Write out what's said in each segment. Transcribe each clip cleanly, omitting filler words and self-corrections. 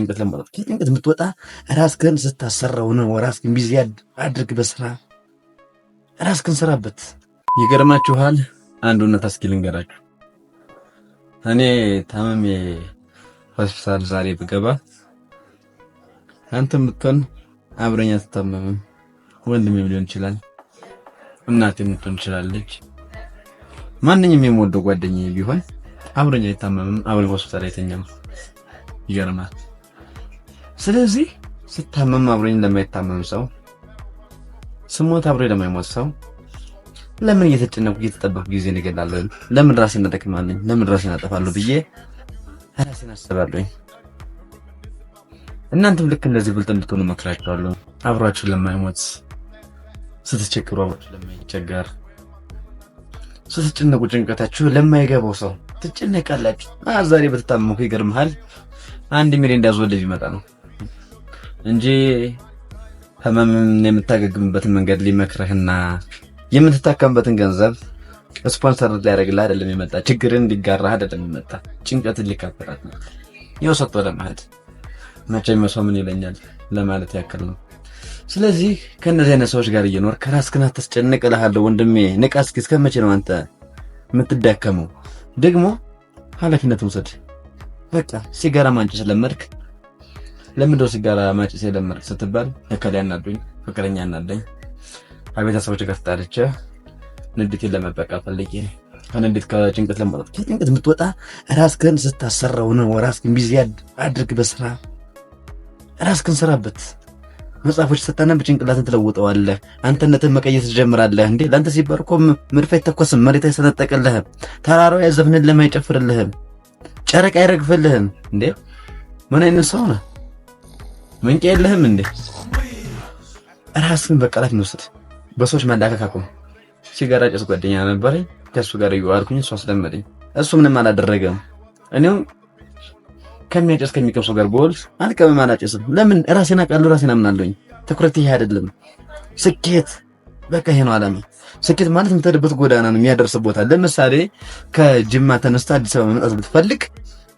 ጭንቀት ለማውጣት ከጭንቀት የምትወጣ ራስህን ስታሰራው ነው። ራስህን ቢዚ አድርግ፣ በስራ ራስህን ስራበት። ይገርማችኋል፣ አንድ እውነት እስኪ ልንገራችሁ። እኔ ታመሜ ሆስፒታል ዛሬ ብገባ አንተም ብትሆን አብረኛ ትታመምም፣ ወንድሜም ሊሆን ይችላል፣ እናቴም ልትሆን ትችላለች፣ ማንኛውም የምወደው ጓደኛዬ ቢሆን አብረኛ አይታመምም፣ አብረን ሆስፒታል አይተኛም። ይገርማል። ስለዚህ ስታመም አብረኝ ለማይታመም ሰው፣ ስሞት አብረኝ ለማይሞት ሰው ለምን እየተጨነቁ እየተጠበቁ ጊዜ እንገላለሁ? ለምን ራሴን እናጠቅማለሁ? ለምን ራሴን አጠፋለሁ ብዬ ራሴን አስባለሁ። እናንተም ልክ እንደዚህ ብልጥ እንድትሆኑ መክራችኋለሁ። አብራችሁ ለማይሞት፣ ስትቸገሩ አብራችሁ ለማይቸገር፣ ስትጨነቁ ጭንቀታችሁ ለማይገባው ሰው ትጨነቃላችሁ። ዛሬ በተታመምኩ ይገርምሃል 1 ሚሊዮን እንዳዝወልድ ይመጣ ነው እንጂ ህመምን የምታገግምበትን መንገድ ሊመክርህና የምትታከምበትን ገንዘብ ስፖንሰር ሊያደርግልህ አይደለም የመጣ። ችግርን ሊጋራህ አይደለም የመጣ። ጭንቀትን ሊካፈላት ነው። ይኸው ሰጥቶ ለማለት መቼም ሰው ምን ይለኛል ለማለት ያክል ነው። ስለዚህ ከነዚህ አይነት ሰዎች ጋር እየኖርክ ራስህን አታስጨንቅ እልሃለሁ ወንድሜ። ንቃ እስኪ። እስከመቼ ነው አንተ የምትዳከመው? ደግሞ ኃላፊነት ውሰድ። በቃ ሲጋራ ማንጨስ ለመድክ። ለምንድነው ሲጋራ ማንጨስ የለመድክ ስትባል እከሌ አናዶኝ፣ ፍቅረኛ አናደኝ፣ ከቤተሰቦች ጋር ተጣልቼ ንዴቴን ለመበቃት ፈልጌ። ከንዴት ከጭንቀት ለማውጣት ከጭንቀት የምትወጣ ራስህን ስታሰራው ነው። ራስህን ቢዚ አድርግ፣ በስራ ራስህን ስራበት። መጽሐፎች ስታነብ ጭንቅላትን ትለውጠዋለህ። አንተነትን መቀየር ትጀምራለህ። እንዴ ለአንተ ሲባል እኮ መድፍ አይተኮስም፣ መሬት አይሰነጠቅልህም፣ ተራራው አይዘፍንልህም፣ አይጨፍርልህም፣ ጨረቃ አይረግፍልህም። እንዴ ምን አይነት ሰው ነህ? መንቄ የለህም እንዴ? ራስህን በቃላት እንውሰድ። በሰዎች ማላከክ አቁም። ሲጋራ ጭስ ጓደኛ ነበረኝ፣ ከሱ ጋር እየዋልኩኝ እሱ አስለመደኝ። እሱ ምንም አላደረገም። እኔው ከሚያጨስ ከሚቀም ሰው ጋር ቦል አልቀምም፣ አላጨስም። ለምን? ራሴን አውቃለሁ፣ ራሴን አምናለሁኝ። ትኩረት ይሄ አይደለም። ስኬት በቃ ይሄ ነው ዓላማ። ስኬት ማለት የምትሄድበት ጎዳና ነው፣ የሚያደርስ ቦታ። ለምሳሌ ከጅማ ተነስታ አዲስ አበባ መምጣት ብትፈልግ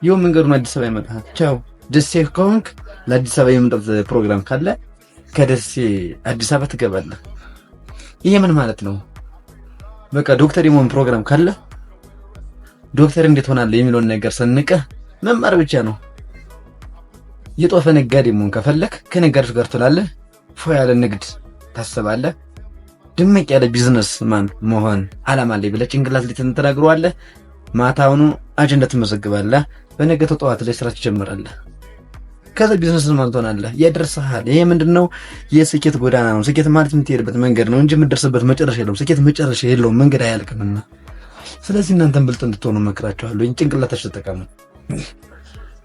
ይኸው መንገዱን አዲስ አበባ ይመጣል። ቻው። ደሴ ከሆንክ ለአዲስ አበባ የመምጣት ፕሮግራም ካለ ከደሴ አዲስ አበባ ትገባለህ። ይሄ ምን ማለት ነው? በቃ ዶክተር የመሆን ፕሮግራም ካለ ዶክተር እንዴት ሆናለህ የሚለውን ነገር ሰንቀህ መማር ብቻ ነው። የጦፈ ነጋዴ መሆን ከፈለክ ከነጋዴዎች ጋር ትላለህ። ፎ ያለ ንግድ ታስባለህ። ድምቅ ያለ ቢዝነስ ማን መሆን ዓላማ ላይ ብለህ ጭንቅላት ላይ ተንተራግረዋለህ። ማታውኑ አጀንዳ ትመዘግባለህ። በነገታው ጠዋት ላይ ስራ ትጀምራለህ። ከዛ ቢዝነስ ማን ትሆናለህ። ያደርሰሃል። ይሄ ምንድነው? የስኬት ጎዳና ነው። ስኬት ማለት የምትሄድበት መንገድ ነው እንጂ የምትደርስበት መጨረሻ የለውም። ስኬት መጨረሻ የለውም፣ መንገድ አያልቅምና። ስለዚህ እናንተም ብልጥ እንድትሆኑ መክራችኋለሁ። ጭንቅላታችሁ ተጠቀሙ።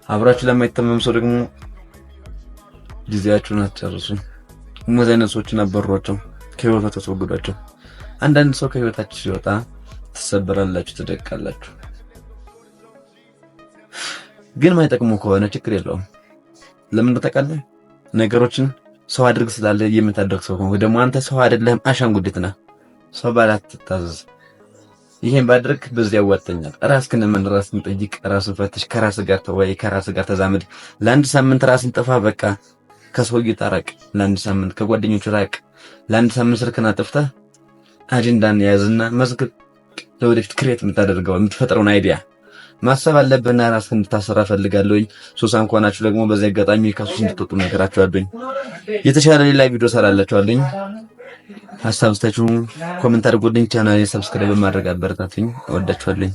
አብራችሁ ለማይተማመን ሰው ደግሞ ጊዜያችሁን አትጨርሱ። እነዚህ አይነት ሰዎችን አበሯቸው፣ ከህይወታችሁ አስወግዷቸው። አንዳንድ ሰው ከህይወታችሁ ሲወጣ ትሰበራላችሁ፣ ትደቃላችሁ። ግን ማይጠቅሙ ከሆነ ችግር የለውም። ለምን ተጠቃለህ? ነገሮችን ሰው አድርግ ስላለ የምታደርግ ሰው ከሆነ ደግሞ አንተ ሰው አይደለህም፣ አሻንጉሊት ነህ። ሰው ባላት ትታዘዝ። ይሄን ባድርግ በዚህ ያዋጣኛል። ራስህን ራስህን ጠይቅ፣ ራስህን ፈትሽ፣ ከራስህ ጋር ተወያይ፣ ከራስህ ጋር ተዛመድ። ለአንድ ሳምንት ራስህን ጠፋ፣ በቃ ከሰው ይጣራቅ። ለአንድ ሳምንት ከጓደኞች ራቅ። ለአንድ ሳምንት ስልክህን አጥፍተህ አጀንዳን ያዝና መዝግብ። ለወደፊት ክሬት የምታደርገው የምትፈጥረውን አይዲያ ማሰብ አለብህና ራስህን እንድታሰራ ፈልጋለሁኝ። ሱሳን ከሆናችሁ ደግሞ በዚህ አጋጣሚ ከሱስ እንድትወጡ ነገራችኋለሁኝ። የተሻለ ሌላ ቪዲዮ ሰራላችኋለሁኝ። ሀሳብ ስታችሁ ኮሜንት አድርጉልኝ። ቻናሌን ሰብስክራይብ በማድረግ አበረታቱኝ። እወዳችኋለሁ።